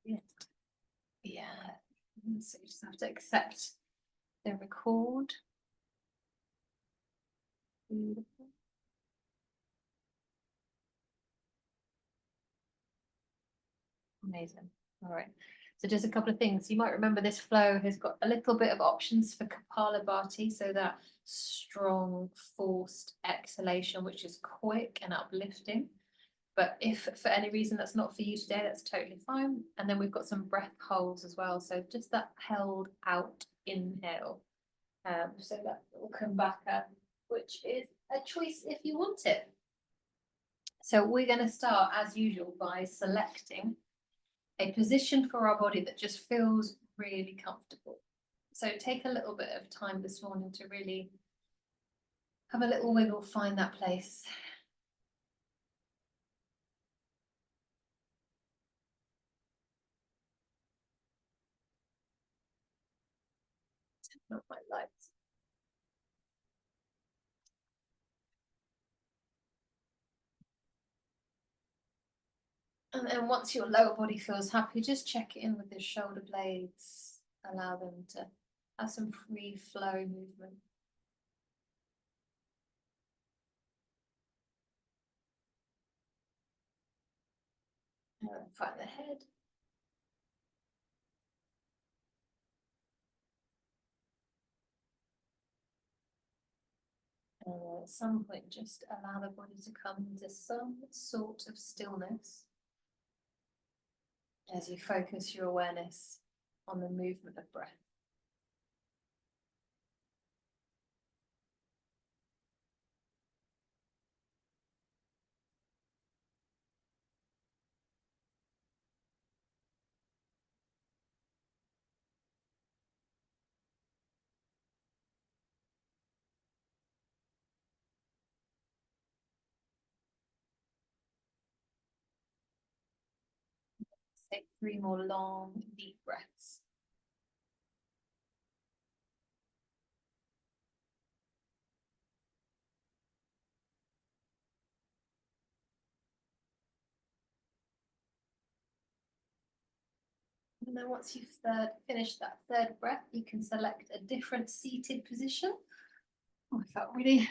Yeah. So you just have to accept the record. Beautiful. Amazing. All right. So just a couple of things. You might remember this flow has got a little bit of options for Kapalabhati, so that strong forced exhalation, which is quick and uplifting. But if for any reason that's not for you today, that's totally fine. And then we've got some breath holds as well. So just that held out inhale. So that will come back up, which is a choice if you want it. So we're going to start as usual by selecting a position for our body that just feels really comfortable. So take a little bit of time this morning to really have a little wiggle, find that place. Turn off my lights. And then once your lower body feels happy, just check it in with the shoulder blades. Allow them to have some free flow movement. And then find the head. And at some point, just allow the body to come into some sort of stillness as you focus your awareness on the movement of breath. Take 3 more long, deep breaths. And then once you've finished that third breath, you can select a different seated position. Oh, I felt really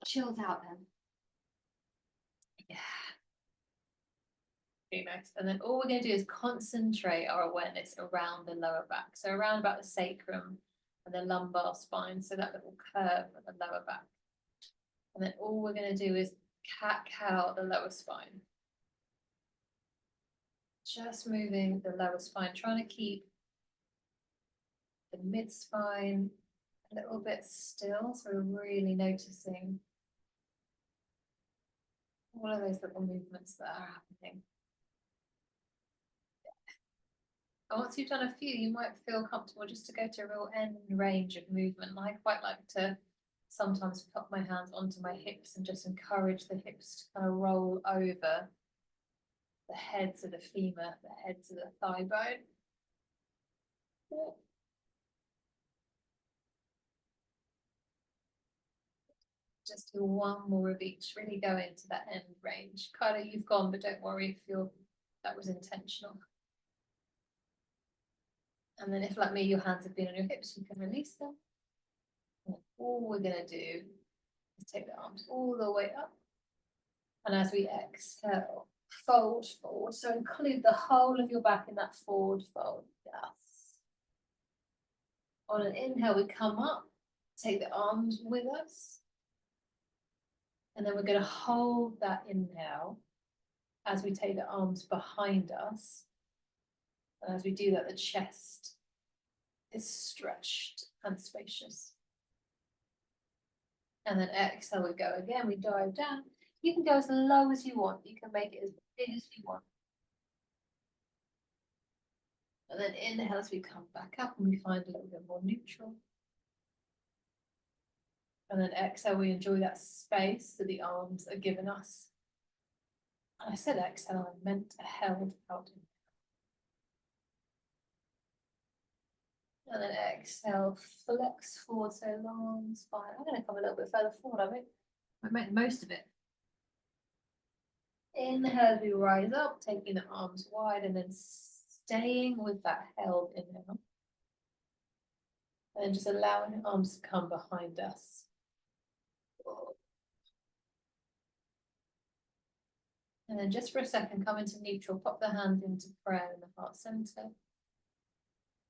chilled out then. Yeah. Very nice. And then all we're going to do is concentrate our awareness around the lower back. So around about the sacrum and the lumbar spine. So that little curve at the lower back. And then all we're going to do is cat-cow the lower spine. Just moving the lower spine, trying to keep the mid-spine a little bit still. So we're really noticing all of those little movements that are happening. And once you've done a few, you might feel comfortable just to go to a real end range of movement. And I quite like to sometimes put my hands onto my hips and just encourage the hips to kind of roll over the heads of the femur, the heads of the thigh bone. Just do one more of each, really go into that end range. Kind of you've gone, but don't worry if that was intentional. And then if, like me, your hands have been on your hips, you can release them. And all we're going to do is take the arms all the way up. And as we exhale, fold forward. So include the whole of your back in that forward fold. Yes. On an inhale, we come up, take the arms with us. And then we're going to hold that inhale as we take the arms behind us. And as we do that, the chest is stretched and spacious. And then exhale, we go again, we dive down. You can go as low as you want. You can make it as big as you want. And then inhale as we come back up and we find a little bit more neutral. And then exhale, we enjoy that space that the arms are giving us. And I said exhale, I meant a held out. And then exhale, flex forward, so long spine. I'm going to come a little bit further forward, I meant most of it. Inhale as we rise up, taking the arms wide and then staying with that held inhale. And then just allowing the arms to come behind us. And then just for a second, come into neutral, pop the hand into prayer in the heart center.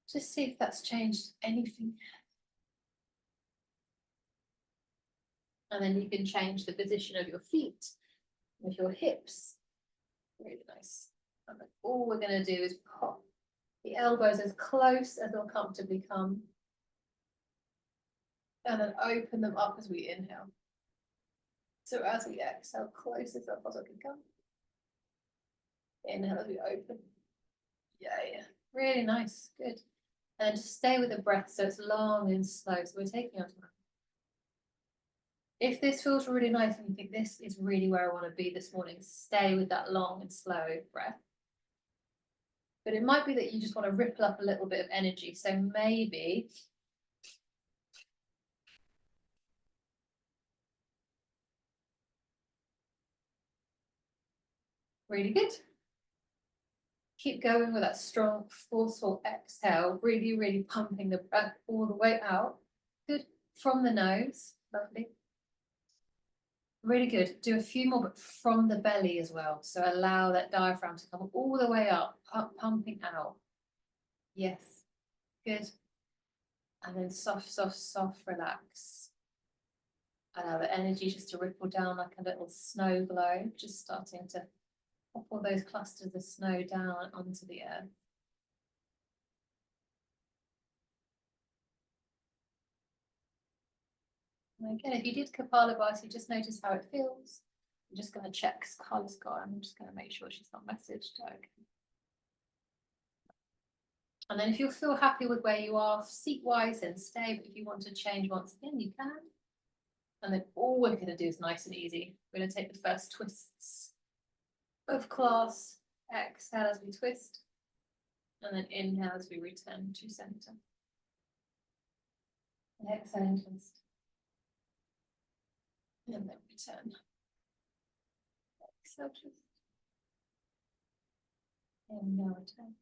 Just see if that's changed anything. And then you can change the position of your feet, with your hips. Really nice. And then all we're going to do is pop the elbows as close as they'll comfortably come. And then open them up as we inhale. So as we exhale, close as they'll possibly come. Inhale as we open. Yeah. Really nice. Good. And just stay with the breath so it's long and slow. So we're taking our time. If this feels really nice and you think this is really where I want to be this morning, stay with that long and slow breath. But it might be that you just want to ripple up a little bit of energy. So maybe really good. Keep going with that strong, forceful exhale, really, really pumping the breath all the way out. Good. From the nose. Lovely. Really good. Do a few more, but from the belly as well. So allow that diaphragm to come all the way up, pumping out. Yes. Good. And then soft, soft, soft, relax. Allow the energy just to ripple down like a little snow globe, just starting to pop all those clusters of snow down onto the earth. And again, if you did Kapalabhati, just notice how it feels. I'm just going to check Carla's got. I'm just going to make sure she's not messaged. Okay. And then if you feel happy with where you are seat-wise, then stay. But if you want to change once again, you can. And then all we're going to do is nice and easy. We're going to take the first twists of class. Exhale as we twist. And then inhale as we return to center. Exhale and twist. And then return. Exhale, twist. And now return.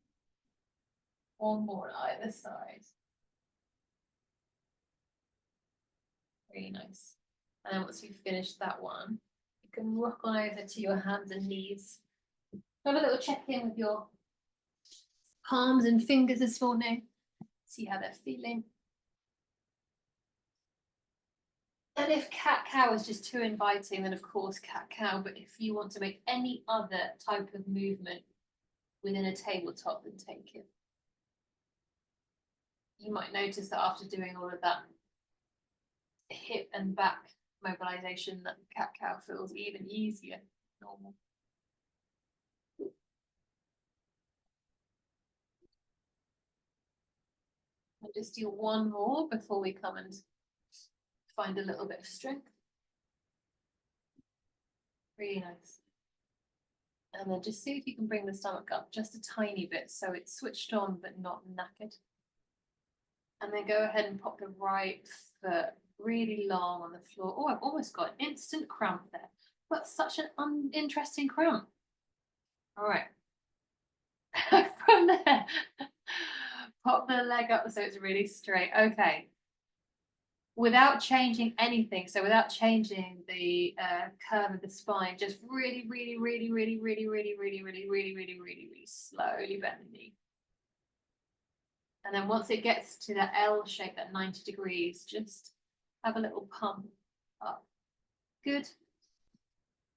One more on either side. Really nice. And then once you've finished that one, you can rock on over to your hands and knees. Have a little check-in with your palms and fingers this morning. See how they're feeling. And if cat-cow is just too inviting, then of course cat-cow. But if you want to make any other type of movement within a tabletop, then take it. You might notice that after doing all of that hip and back mobilization, that cat-cow feels even easier than normal. I'll just do one more before we come and find a little bit of strength. Really nice. And then just see if you can bring the stomach up just a tiny bit so it's switched on but not knackered. And then go ahead and pop the right foot really long on the floor. Oh, I've almost got an instant cramp there. But such an uninteresting cramp. All right. From there, pop the leg up so it's really straight. Okay. Without changing anything, so without changing the curve of the spine, just really, really, really, really, really, really, really, really, really, really, really slowly bend the knee. And then once it gets to that L shape, that 90 degrees, just have a little pump up. Good.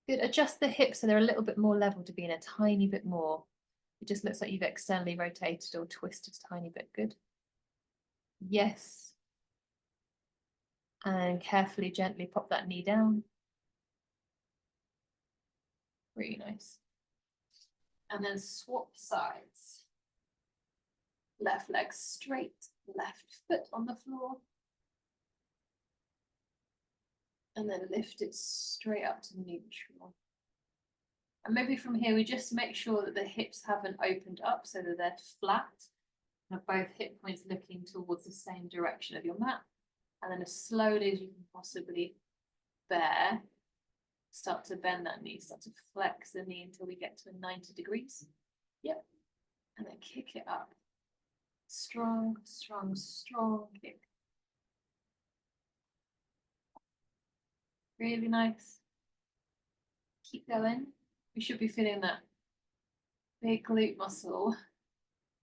Good. Adjust the hips so they're a little bit more level to be in a tiny bit more. It just looks like you've externally rotated or twisted a tiny bit. Good. Yes. And carefully, gently pop that knee down. Really nice. And then swap sides. Left leg straight, left foot on the floor. And then lift it straight up to neutral. And maybe from here, we just make sure that the hips haven't opened up so that they're flat. And both hip points looking towards the same direction of your mat. And then as slowly as you can possibly bear, Start to bend that knee, start to flex the knee until we get to a 90 degrees. Yep. And then kick it up. Strong, strong, strong kick. Really nice. Keep going. We should be feeling that big glute muscle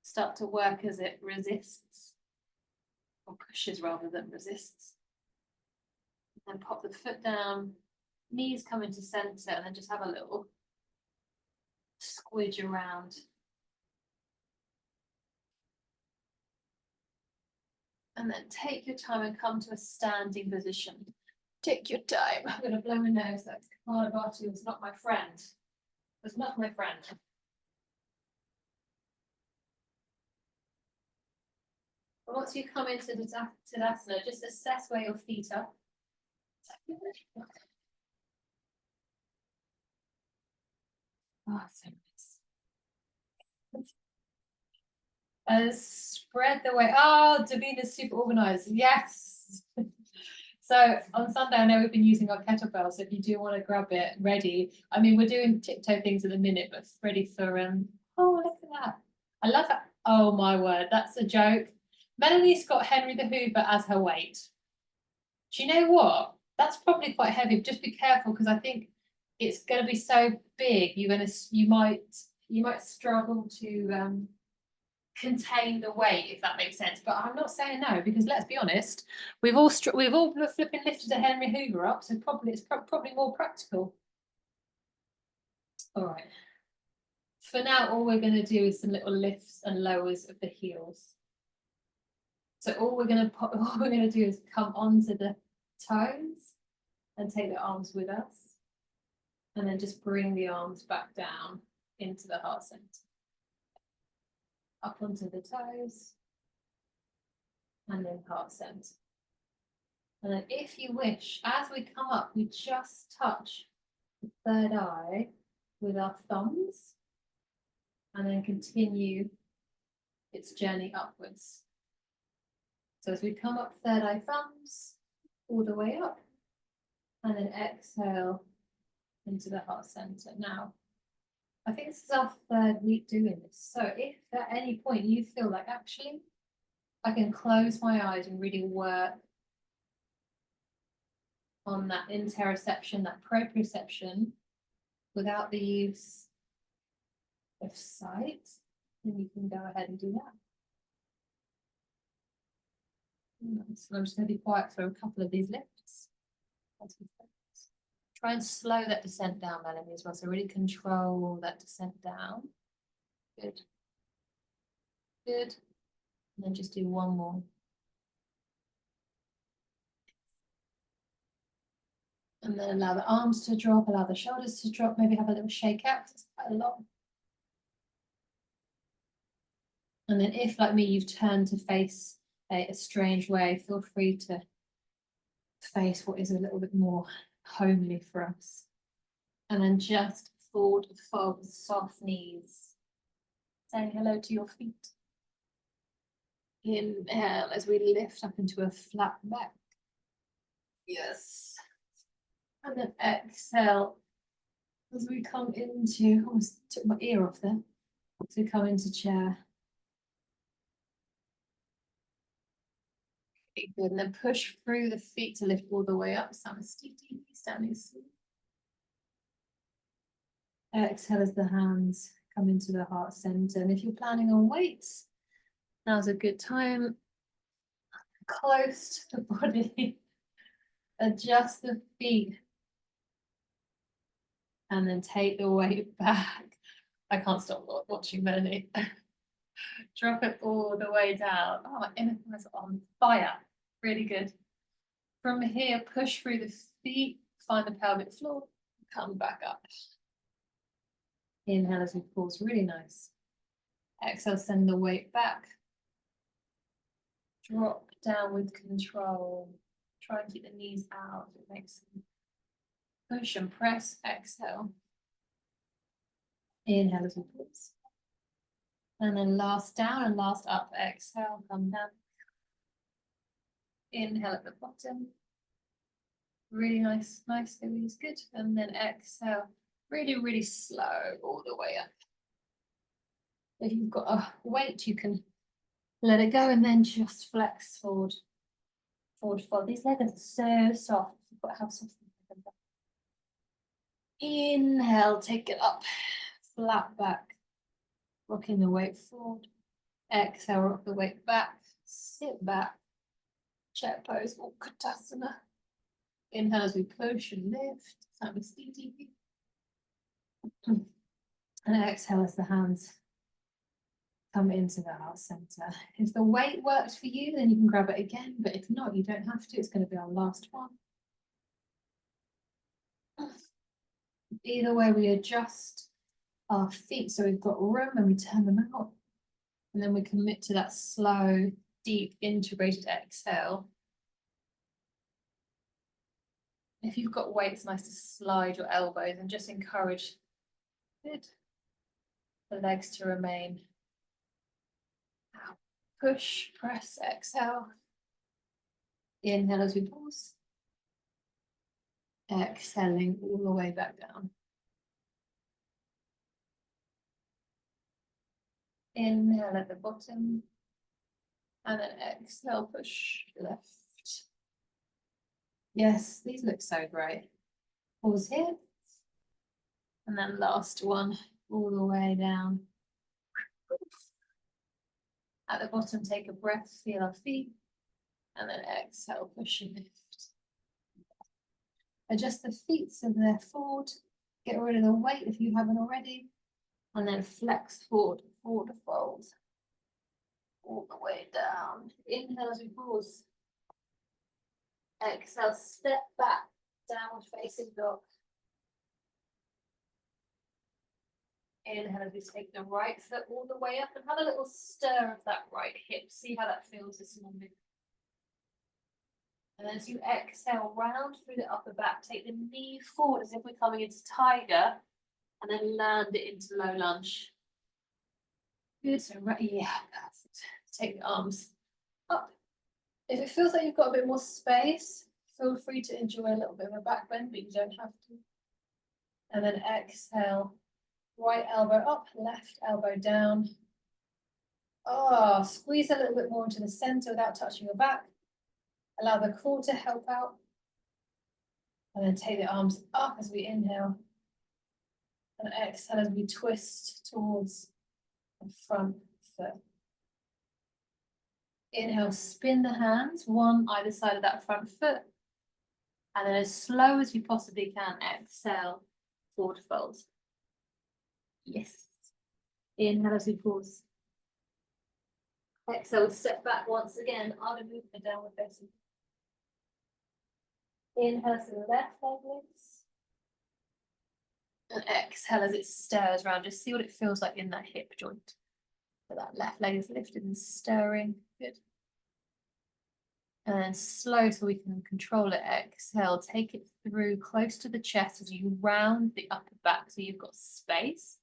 start to work as it resists, or pushes rather than resists. And then pop the foot down, knees come into center, and then just have a little squidge around. And then take your time and come to a standing position. Take your time. I'm going to blow my nose. That Kapalabhati was not my friend. Was not my friend. But once you come into Tadasana, just assess where your feet are. Oh, so nice. Spread the weight. Oh, Davina's super organized. Yes. So on Sunday, I know we've been using our kettlebell. So if you do want to grab it ready, I mean, we're doing tiptoe things at the minute, but ready for oh, look at that. I love it. Oh my word, that's a joke. Melanie's got Henry the Hoover as her weight. Do you know what? That's probably quite heavy. Just be careful because I think it's going to be so big. You might struggle to contain the weight, if that makes sense. But I'm not saying no, because let's be honest, we've all flipping lifted a Henry Hoover up, so it's probably more practical. All right. For now, all we're going to do is some little lifts and lowers of the heels. So all we're going to do is come onto the toes and take the arms with us, and then just bring the arms back down into the heart center. Up onto the toes, and then heart center. And then if you wish, as we come up, we just touch the third eye with our thumbs, and then continue its journey upwards. So as we come up, third eye thumbs, all the way up, and then exhale into the heart center. Now, I think this is our third week doing this. So if at any point you feel like actually I can close my eyes and really work on that interoception, that proprioception, without the use of sight, then you can go ahead and do that. So I'm just going to be quiet for a couple of these lifts. Try and slow that descent down, Melanie, as well. So really control that descent down. Good. Good. And then just do one more. And then allow the arms to drop, allow the shoulders to drop, maybe have a little shake out, it's quite a lot. And then if, like me, you've turned to face a strange way, feel free to face what is a little bit more homely for us. And then just forward fold, soft knees. Saying hello to your feet. Inhale as we lift up into a flat back. Yes. And then exhale as we come into, almost took my ear off there, as we come into chair. Okay, good, and then push through the feet to lift all the way up. Samastiti, standing still. Exhale as the hands come into the heart center. And if you're planning on weights, now's a good time. Close to the body. Adjust the feet. And then take the weight back. I can't stop watching Melanie. Drop it all the way down. Oh, my inner thighs are on fire. Really good. From here, push through the feet, find the pelvic floor, come back up. Inhale as we pause, really nice. Exhale, send the weight back. Drop down with control. Try and keep the knees out. It makes them push and press. Exhale. Inhale as we pause. And then last down and last up. Exhale, come down. Inhale at the bottom. Really nice, nice squeeze, good. And then exhale, really, really slow all the way up. If you've got a weight, you can let it go and then just flex forward. Forward, forward. These legs are so soft. You've got to have something. Inhale, take it up, flat back, rocking the weight forward. Exhale, rock the weight back, sit back, chair pose or Utkatasana. Inhale as we push and lift, slightly steady. And exhale as the hands come into the heart center. If the weight works for you, then you can grab it again, but if not, you don't have to. It's going to be our last one. Either way, we adjust our feet so we've got room and we turn them out. And then we commit to that slow, deep, integrated exhale. If you've got weight, it's nice to slide your elbows and just encourage good, the legs to remain. Out. Push, press, exhale. Inhale as we pause. Exhaling all the way back down. Inhale at the bottom. And then exhale, push left. Yes, these look so great. Pause here. And then last one, all the way down. At the bottom, take a breath, feel our feet. And then exhale, push and lift. Adjust the feet so they're forward. Get rid of the weight if you haven't already. And then flex forward, forward fold. All the way down. Inhale as we pause. Exhale, step back, downward facing dog. Inhale as we take the right foot all the way up and have a little stir of that right hip. See how that feels this morning. And then as you exhale, round through the upper back, take the knee forward as if we're coming into tiger, and then land it into low lunge. Good, so right, yeah, perfect. Take the arms up. If it feels like you've got a bit more space, feel free to enjoy a little bit of a back bend, but you don't have to. And then exhale, right elbow up, left elbow down. Oh, squeeze a little bit more into the center without touching your back. Allow the core to help out. And then take the arms up as we inhale. And exhale as we twist towards the front foot. Inhale, spin the hands, one either side of that front foot. And then as slow as you possibly can, exhale, forward fold. Yes. Inhale as we pause. Exhale, step back once again. Other movement, the downward facing. Inhale to the left leg lifts. And exhale as it stirs around. Just see what it feels like in that hip joint. So that left leg is lifted and stirring. Good. And then slow so we can control it. Exhale, take it through close to the chest as you round the upper back so you've got space.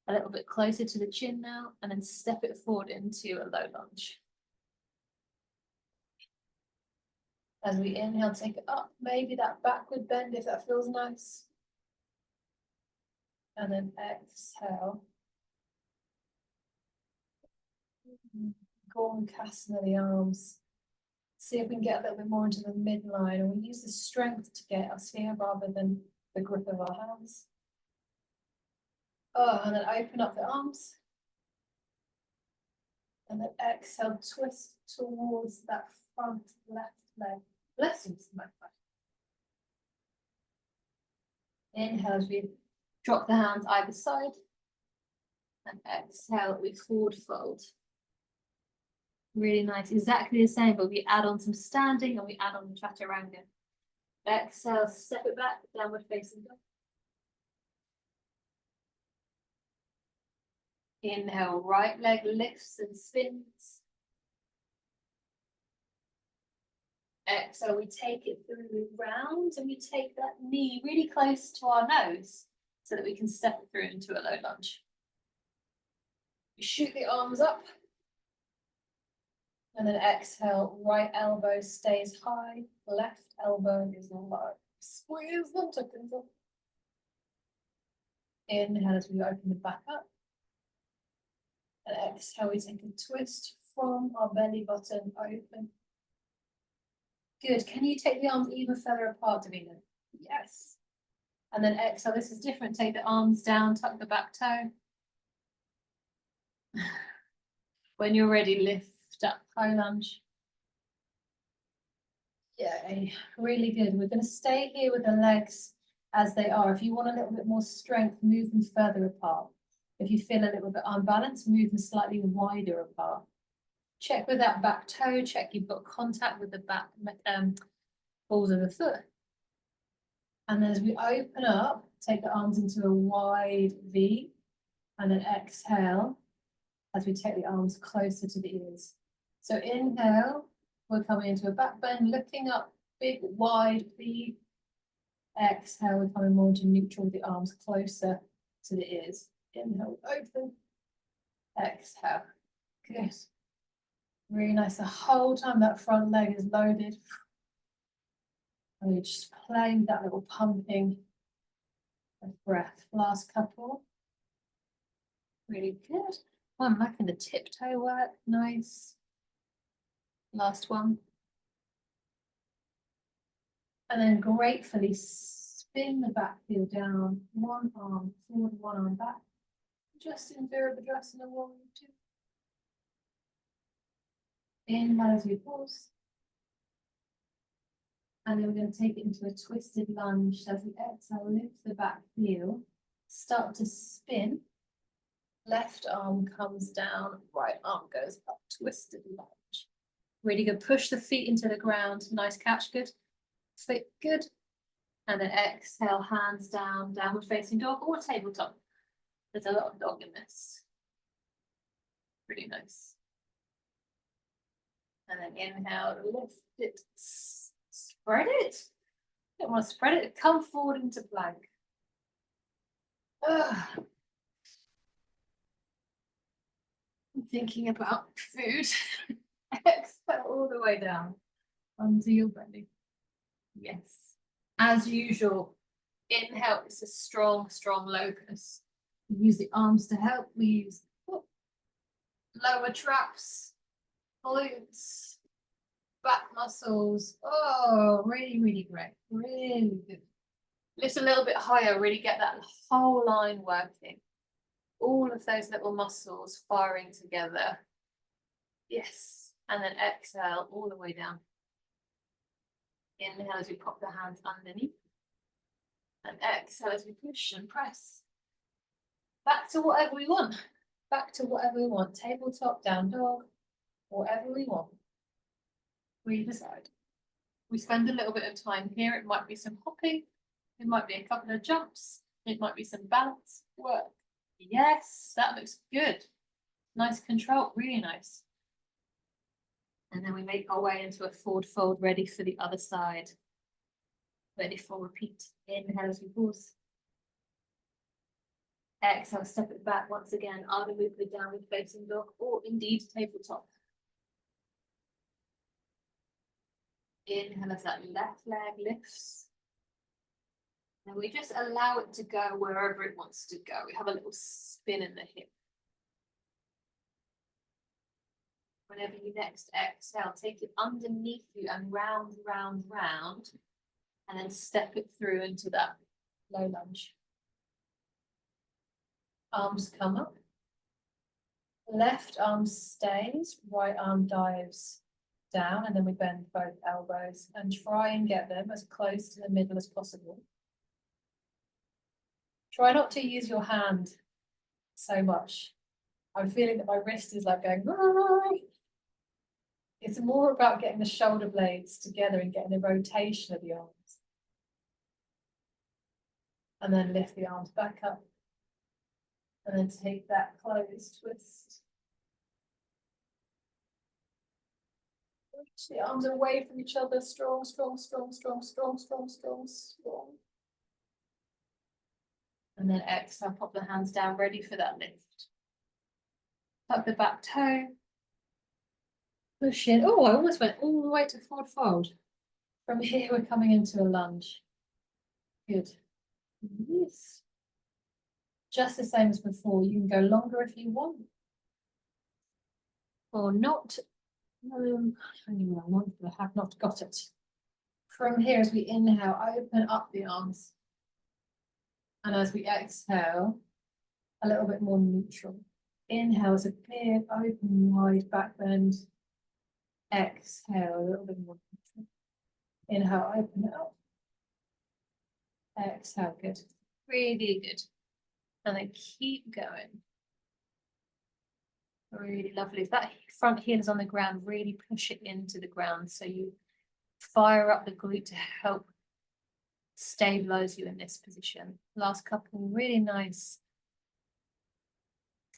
A little bit closer to the chin now, and then step it forward into a low lunge. As we inhale, take it up, maybe that backward bend if that feels nice. And then exhale. Gormakasana, the arms. See if we can get a little bit more into the midline, and we use the strength to get us here rather than the grip of our hands. Oh, and then open up the arms. And then exhale, twist towards that front left leg. Blessings, my friend. Inhale as we drop the hands either side. And exhale, we forward fold. Really nice, exactly the same, but we add on some standing and we add on the chaturanga. Exhale, step it back, downward facing dog. Inhale, right leg lifts and spins. Exhale, we take it through round and we take that knee really close to our nose so that we can step it through into a low lunge. We shoot the arms up. And then exhale, right elbow stays high, left elbow is low. Squeeze them to control. Inhale as we open the back up. And exhale, we take a twist from our belly button open. Good. Can you take the arms even further apart, Davina? Yes. And then exhale. This is different. Take the arms down, tuck the back toe. When you're ready, lift up, high lunge. Yeah, really good. We're going to stay here with the legs as they are. If you want a little bit more strength, move them further apart. If you feel a little bit unbalanced, move them slightly wider apart. Check with that back toe, check you've got contact with the back balls of the foot. And then as we open up, take the arms into a wide V, and then exhale as we take the arms closer to the ears. So inhale, we're coming into a back bend, looking up, big wide V. Exhale, we're coming more into neutral with the arms closer to the ears. Inhale, open. Exhale. Good. Really nice. The whole time that front leg is loaded. And you're just playing that little pumping of breath. Last couple. Really good. One back in the tiptoe work. Nice. Last one. And then gratefully spin the back heel down. One arm forward, one arm back. Just in Virabhadrasana 1, 2. Inhale as we pause. And then we're going to take it into a twisted lunge. So as we exhale, lift the back heel, start to spin. Left arm comes down, right arm goes up, twisted lunge. Really good. Push the feet into the ground. Nice catch, good. Fit, good. And then exhale, hands down, downward facing dog or tabletop. There's a lot of dog in this. Really nice. And then inhale, lift it, spread it. Don't want to spread it, come forward into plank. I'm thinking about food. Exhale all the way down onto your belly. Yes. As usual, inhale, it's a strong, strong locus. We use the arms to help. We use lower traps, glutes, back muscles. Oh, really, really great. Really good. Lift a little bit higher, really get that whole line working. All of those little muscles firing together. Yes. And then exhale all the way down. Inhale as we pop the hands underneath. And exhale as we push and press. Back to whatever we want. Back to whatever we want. Tabletop, down dog, whatever we want. We decide. We spend a little bit of time here. It might be some hopping. It might be a couple of jumps. It might be some balance work. Yes, that looks good. Nice control, really nice. And then we make our way into a forward fold, ready for the other side. Ready for repeat. Inhale as we pause. Exhale, step it back once again, either move the downward facing dog or indeed tabletop. Inhale as that left leg lifts. And we just allow it to go wherever it wants to go. We have a little spin in the hip. Whenever you next exhale, take it underneath you and round, round, round. And then step it through into that low lunge. Arms come up. Left arm stays, right arm dives down, and then we bend both elbows and try and get them as close to the middle as possible. Try not to use your hand so much. I'm feeling that my wrist is like going, ah. It's more about getting the shoulder blades together and getting the rotation of the arms. And then lift the arms back up. And then take that closed twist. Reach the arms away from each other. Strong, strong, strong, strong, strong, strong, strong, strong. And then exhale, pop the hands down, ready for that lift. Tuck the back toe. Push in. Oh, I almost went all the way to forward fold. From here, we're coming into a lunge. Good. Yes. Just the same as before. You can go longer if you want. Or not. I want, but I have not got it. From here, as we inhale, open up the arms. And as we exhale, a little bit more neutral. Inhale is a big, open, wide back bend. Exhale, a little bit more neutral. Inhale, open it up. Exhale, good. Really good. And then keep going. Really lovely. If that front heel is on the ground, really push it into the ground so you fire up the glute to help stabilize you in this position. Last couple, really nice.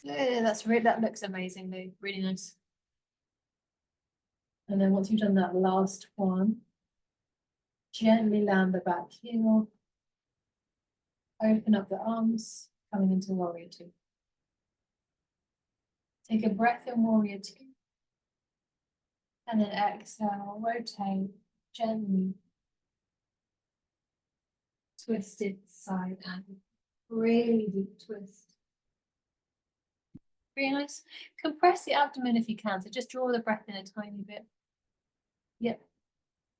Good, that looks amazing, Lou. Really nice. And then once you've done that last one, gently land the back heel. Open up the arms, coming into warrior two. Take a breath in warrior two. And then exhale, rotate gently. Twisted side angle. Really deep twist. Really nice. Compress the abdomen if you can. So just draw the breath in a tiny bit. Yep.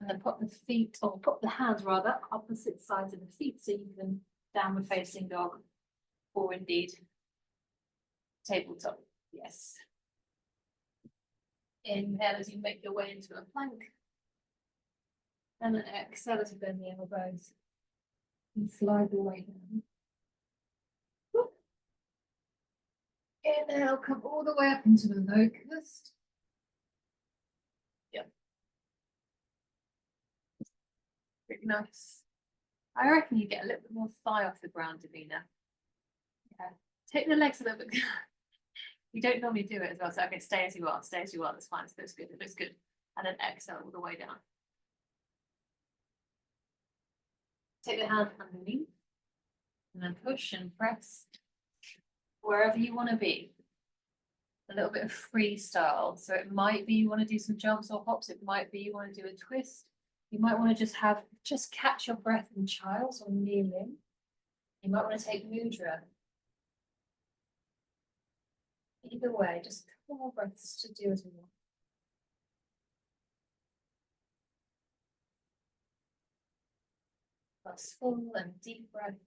And then put the feet, or put the hands rather, opposite sides of the feet so you can downward facing dog, or indeed tabletop. Yes. Inhale as you make your way into a plank. And then exhale as you bend the elbows. And slide the way down. Inhale, come all the way up into the locust. Yep. Pretty nice. I reckon you get a little bit more thigh off the ground, Davina. Yeah. Take the legs a little bit. You don't normally do it as well. So okay, stay as you are, stay as you are. That's fine. It looks good. It looks good. And then exhale all the way down. Take the hand underneath. And then push and press wherever you want to be. A little bit of freestyle. So it might be you want to do some jumps or hops. It might be you want to do a twist. You might want to just catch your breath in child's or kneeling. You might want to take mudra. Either way, just a couple more breaths to do as we want. That's full and deep breath.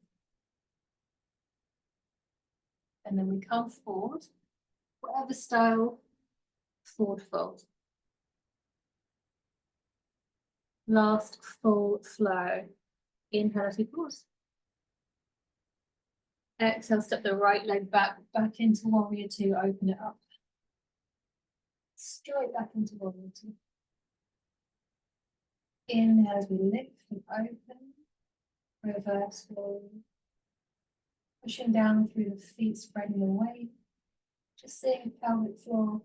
And then we come forward, whatever style, forward fold. Last full flow. Inhale as we pause. Exhale, step the right leg back into warrior two, open it up. Straight back into warrior two. Inhale as we lift and open. Reverse fold. Pushing down through the feet, spreading away. Just seeing the pelvic floor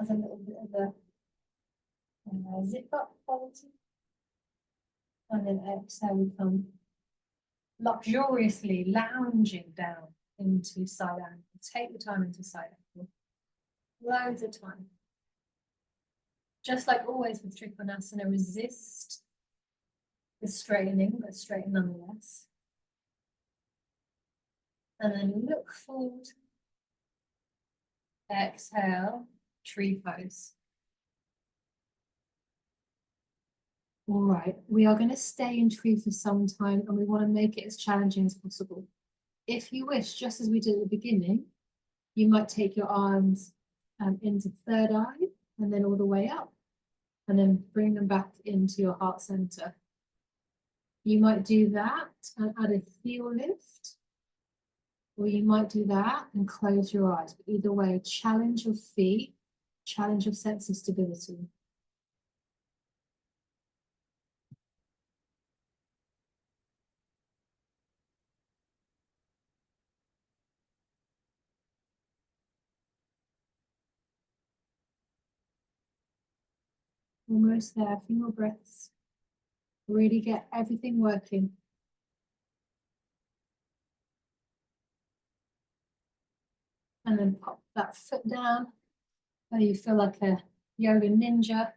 as a little bit of a zip up quality. And then exhale, we come luxuriously lounging down into side angle. Take the time into side angle. Loads of time. Just like always with Trikonasana, resist the straightening, but straighten nonetheless. And then look forward. Exhale, tree pose. All right, we are going to stay in tree for some time and we want to make it as challenging as possible. If you wish, just as we did at the beginning, you might take your arms into third eye and then all the way up and then bring them back into your heart center. You might do that and add a heel lift, or you might do that and close your eyes. But either way, challenge your feet, challenge your sense of stability. Almost there, a few more breaths. Really get everything working. And then pop that foot down, whether you feel like a yoga ninja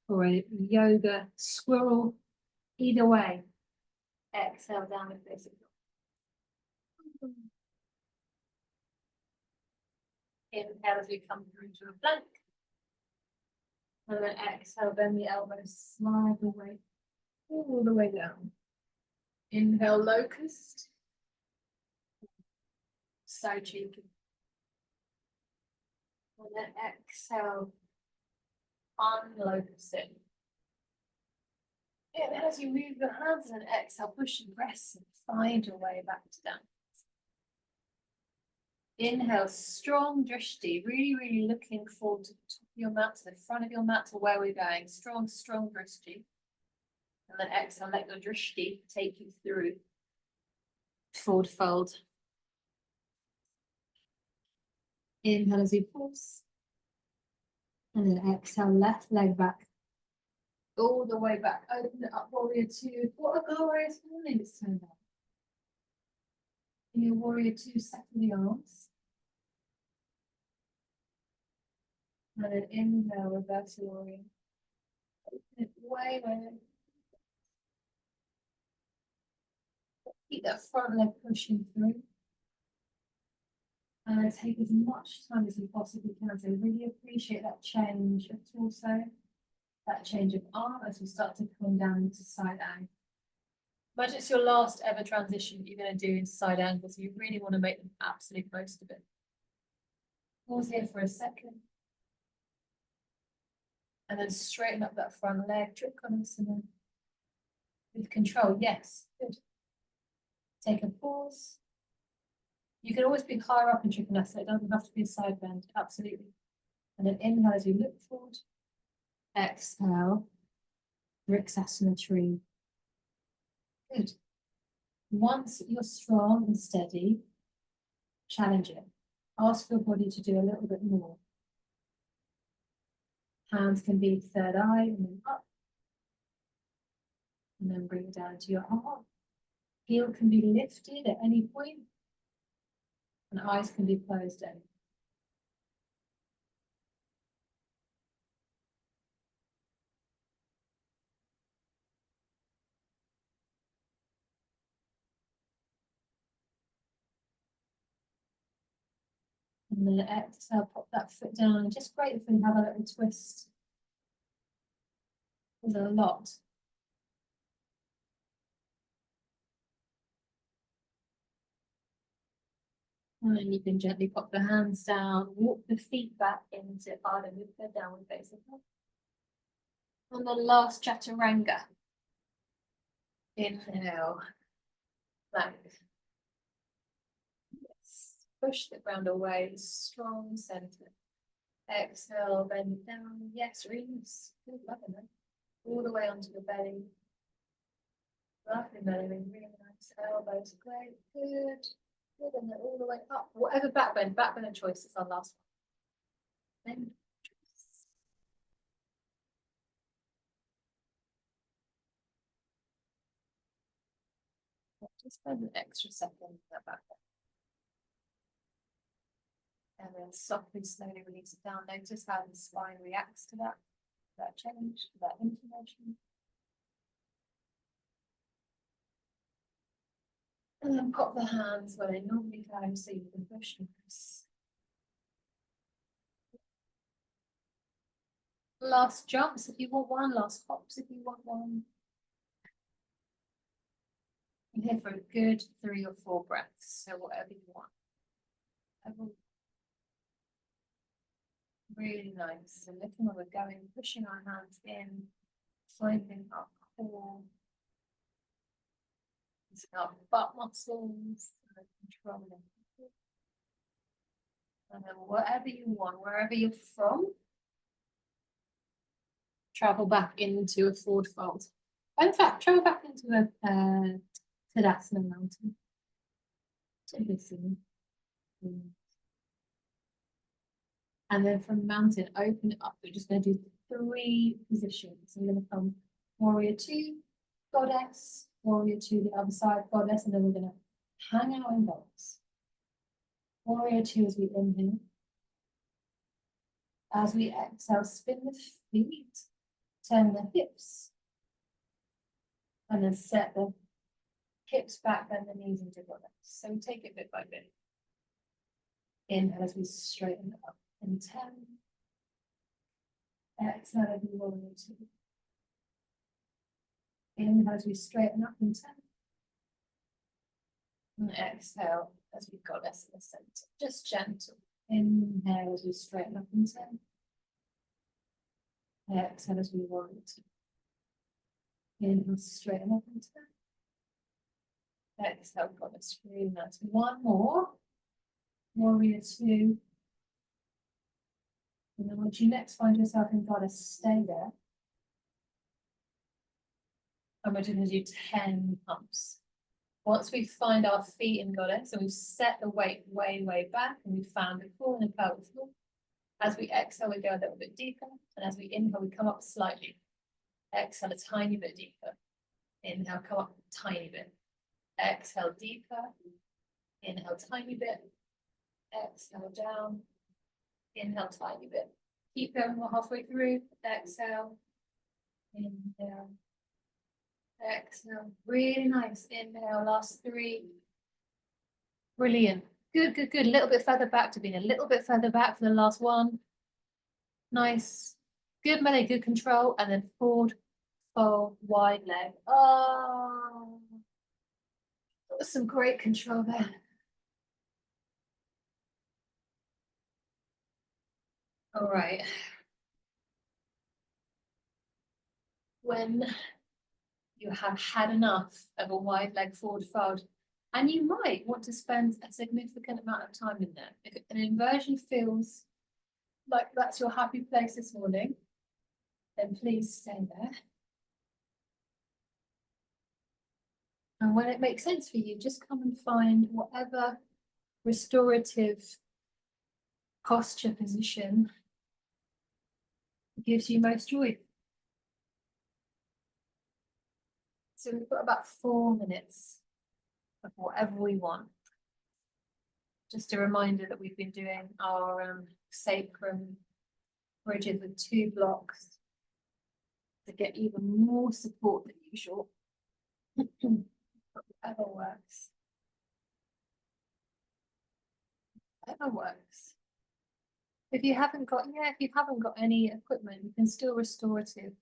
or a yoga squirrel, either way. Exhale down with basic. Inhale as we come through to a plank. And then exhale, bend the elbows, slide away, all the way down. Inhale, locust. So cheeky. And then exhale, unlocust it. And as you move your hands and exhale, push and press and find your way back to down. Inhale, strong drishti, really looking forward to the top of your mat, to the front of your mat, to where we're going. Strong drishti. And then exhale, let your drishti take you through forward fold. Inhale as you pulse. And then exhale, left leg back. All the way back. Open it up, warrior two. What a glorious morning it's turned out. In your warrior two, settle the arms. And then inhale, reverse your warrior. Open it way. Keep that front leg pushing through. And take as much time as you possibly can. So really appreciate that change of torso, that change of arm as we start to come down into side angle. Imagine it's your last ever transition that you're going to do into side angle, so you really want to make the absolute most of it. Pause here for a second. And then straighten up that front leg, Trikonasana. With control, yes, good. Take a pause. You can always be higher up in Trikonasana, it doesn't have to be a side bend, absolutely. And then inhale as you look forward. Exhale, Vrksasana tree. Good. Once you're strong and steady, challenge it. Ask your body to do a little bit more. Hands can be third eye and then up. And then bring it down to your heart. Heel can be lifted at any point. And eyes can be closed in. And then exhale, pop that foot down. And just great if we have a little twist. There's a lot. And then you can gently pop the hands down, walk the feet back into Ardha Mukha, downward facing dog. And the last Chaturanga. Inhale, plank. Yes. Push the ground away, strong center. Exhale, bend down. Yes, release. Good, loving it. All the way onto the belly. Lovely belly, really nice. Elbows, great, good. Good, and then all the way up. Whatever back bend of choice is our last one. Bend. Just spend an extra second in that back bend. And then softly, slowly release it down. Notice how the spine reacts to that change, to that information. And then pop the hands where they normally go so you can push and press. Last jumps if you want one, last hops if you want one. I'm here for a good 3 or 4 breaths, so whatever you want. Really nice. So looking where we're going, pushing our hands in, finding our core, our butt muscles, and controlling. And then whatever you want, wherever you're from, travel back into a forward fold. In fact, travel back into a Tadasana mountain. To listen. And then from mountain, open it up. We're just going to do 3 positions. So we're going to come warrior 2, goddess, warrior 2, the other side, goddess, and then we're going to hang out in box. Warrior 2 as we inhale. As we exhale, spin the feet, turn the hips, and then set the hips back, bend the knees into goddess. So we take it bit by bit. Inhale as we straighten up in 10. Exhale as we roll into. Inhale as we straighten up in 10. And exhale as we goddess in the center. Just gentle. Inhale as we straighten up in 10. Exhale as we roll into. Inhale, straighten up in 10. Exhale, goddess, really nice. One more. Warrior 2. And then once you next find yourself in goddess, stay there. And we're going to do 10 pumps. Once we find our feet in goddess and we've set the weight way, way back and we've found the floor and the pelvic floor, as we exhale, we go a little bit deeper. And as we inhale, we come up slightly. Exhale a tiny bit deeper. Inhale, come up a tiny bit. Exhale deeper. Inhale tiny bit. Exhale down. Inhale tiny bit. Keep going, we're halfway through. Exhale. Inhale. Exhale. Really nice. Inhale. Last 3. Brilliant. Good, good, good. A little bit further back to being a little bit further back for the last one. Nice. Good melee, good control. And then forward, fold, wide leg. Oh, that was some great control there. All right. When you have had enough of a wide leg forward fold, and you might want to spend a significant amount of time in there. If an inversion feels like that's your happy place this morning, then please stay there. And when it makes sense for you, just come and find whatever restorative posture position gives you most joy. So we've got about 4 minutes of whatever we want. Just a reminder that we've been doing our sacrum bridges with 2 blocks to get even more support than usual. Whatever works. Whatever works. If you haven't got any equipment, you can still restorative.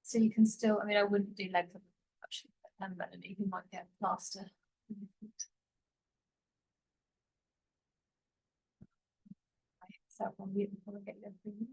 So you can still, I mean, I wouldn't do legs up actually, Melanie, you might get plaster. So I'll mute before I get everything.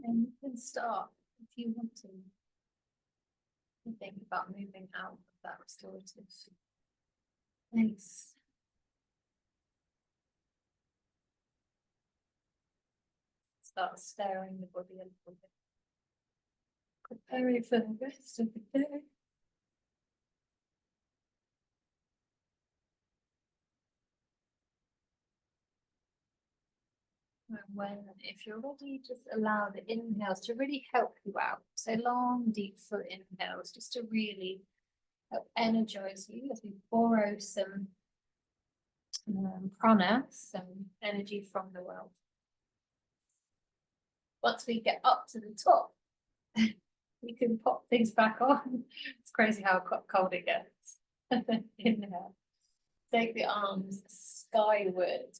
And you can start if you want to think about moving out of that restorative place. Start stirring the body a little bit. Preparing for the rest of the day. And when, if you're ready, just allow the inhales to really help you out. So long, deep full inhales, just to really help energize you as we borrow some prana, some energy from the world. Once we get up to the top, we can pop things back on. It's crazy how cold it gets. Inhale. Take the arms skyward.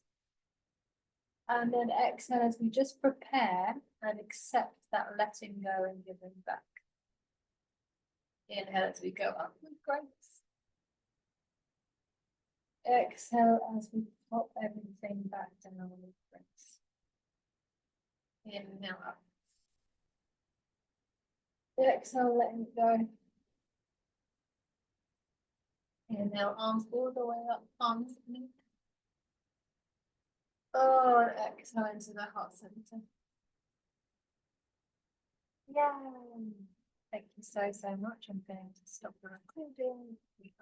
And then exhale as we just prepare and accept that letting go and giving back. Inhale as we go up with grace. Exhale as we pop everything back down with grace. Inhale up. Exhale, letting it go. Inhale, arms all the way up, arms knee. Oh, and exhale into the heart center. Yay! Thank you so much. I'm going to stop the recording.